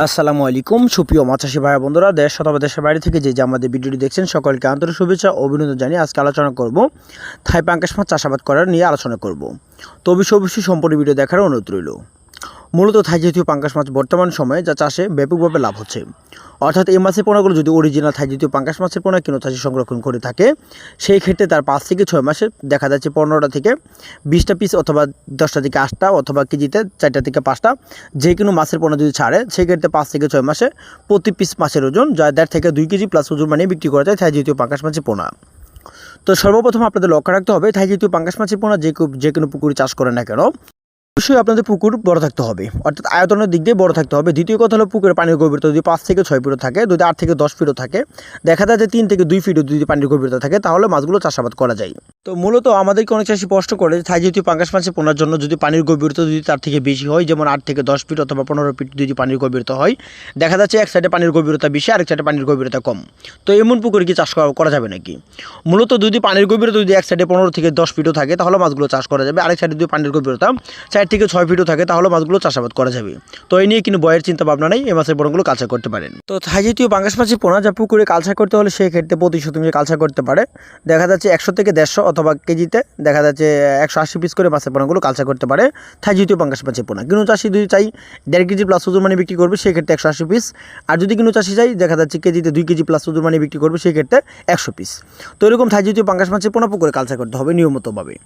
আসসালামু আলাইকুম সুপ্রিয় মাছ চাষি ভাই বন্ধুরা, দেশ অথবা দেশের বাইরে থেকে যে আমাদের ভিডিওটি দেখছেন সকলকে আন্তরিক শুভেচ্ছা ও অভিনন্দন জানিয়ে আজকে আলোচনা করব থাই পাঙ্গাস মাছ চাষাবাদ করার নিয়ে আলোচনা করব। তো অবশ্যই সম্পূর্ণ ভিডিও দেখার অনুরোধ রইল। মূলত থাই জাতীয় পাঙ্গাস মাছ বর্তমান সময়ে যা চাষে ব্যাপকভাবে লাভ হচ্ছে, অর্থাৎ এই মাছের পোনাগুলো যদি অরিজিনাল থাই জাতীয় পাঙ্গাস মাছের পোনা কোনো চাষি সংরক্ষণ করে থাকে, সেই ক্ষেত্রে তার 5 থেকে 6 মাসে দেখা যাচ্ছে 15টা থেকে 20টা পিস অথবা 10টা থেকে 8টা অথবা কেজিতে 4টা থেকে 5টা যে কোনো মাছের পোনা যদি ছাড়ে, সেই ক্ষেত্রে 5 থেকে 6 মাসে প্রতি পিস মাছের ওজন যা 1.5 থেকে 2 কেজি প্লাস ওজন মানে বিক্রি করা যায় থাই জাতীয় পাঙ্গাস মাছের পোনা। তো সর্বপ্রথম আপনাদের লক্ষ্য রাখতে হবে থাই জাতীয় পাঙ্গাস মাছের পোনা যে কোনো পুকুরে চাষ করেন না কেন, অবশ্যই আপনাদের পুকুর বড় থাকতে হবে, অর্থাৎ আয়তনের দিক দিয়ে বড় থাকতে হবে। দ্বিতীয় কথা হলো পুকুরের পানির গভীরতা যদি 5 থেকে 6 ফিটও থাকে, যদি 8 থেকে 10 ফিটও থাকে, দেখা যায় যে 3 থেকে 2 ফিটও যদি পানির গভীরতা থাকে, তাহলে মাছগুলো চাষাবাদ করা যায়। তো মূলত আমাদেরকে অনেক চাষি প্রশ্ন করে থাই জাতীয় পাঙ্গাস মাছের পোনার জন্য যদি পানির গভীরতা যদি তার থেকে বেশি হয়, যেমন 8 থেকে 10 ফিট অথবা 15 ফিট যদি পানির গভীরতা হয়, দেখা যাচ্ছে এক সাইডে পানির গভীরতা বেশি আরেক সাইডে পানির গভীরতা কম, তো এমন পুকুরে কি চাষ করা যাবে নাকি? মূলত যদি পানির গভীরতা যদি এক সাইডে 15 থেকে 10 ফিটও থাকে, তাহলে মাছগুলো চাষ করা যাবে। আরেক সাইডে যদি পানির গভীরতা 4 থেকে 6 ফিটও থাকে, তাহলে মাছগুলো চাষাবাদ করা যাবে। তো এই নিয়ে কিন্তু বয়ের চিন্তা ভাবনা নেই, এই মাছের পোনাগুলো কালচার করতে পারেন। তো থাই জাতীয় পাঙ্গাস মাছের পোনা যা পুকুরে কালচার করতে হলে সেই ক্ষেত্রে প্রতি শতাংশে কালচার করতে পারে দেখা যাচ্ছে 100 থেকে 150 অথবা কেজিতে দেখা যাচ্ছে 180 পিস করে মাছের পোনাগুলো কালচার করতে পারে থাই জাতীয় পাঙ্গাস মাছের পোনা। কোনো চাষি যদি চাই 1.5 কেজি প্লাস ওজন মানে বিক্রি করবে, সেই ক্ষেত্রে 180 পিস। আর যদি কোনো চাষি চাই দেখা যাচ্ছে কেজিতে 2 কেজি প্লাস ওজন মানে বিক্রি করবে, সেই ক্ষেত্রে 100 পিস। তো এরকম থাই জাতীয় পাঙ্গাস মাছের পোনা পুকুরে কালচার করতে হবে নিয়মিতভাবে।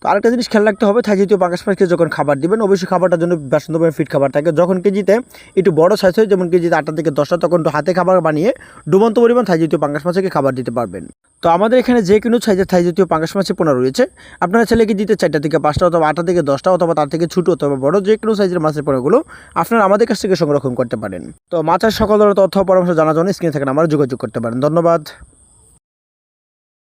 তো আরেকটা জিনিস খেয়াল রাখতে হবে, থাই জাতীয় পাঙ্গাস মাছকে যখন খাবার দিবেন, অবশ্যই খাবারটার জন্য বাসন্তভাবে ফিট খাবার থাকে। যখন কেজিতে একটু বড় সাইজ হয়, যেমন কেজিতে 8টা থেকে 10টা, তখন হাতে খাবার বানিয়ে ডুবন্ত পরিমাণ থাই জাতীয় পাঙ্গাস মাছকে খাবার দিতে পারবেন। তো আমাদের এখানে যে কোনো সাইজের থাই জাতীয় পাঙ্গাস মাছের পোনা রয়েছে, আপনারা ছেলে কেজিতে 4টা থেকে 5টা অথবা 8টা থেকে 10টা অথবা তার থেকে ছোটো অথবা বড় যে কোনো সাইজের মাছের পোনাগুলো আপনারা আমাদের কাছ থেকে সংরক্ষণ করতে পারেন। তো মাছের সকল ধরনের তথ্য পরামর্শ জানার জন্য স্ক্রিনে থাকেন আমার যোগাযোগ করতে পারেন। ধন্যবাদ।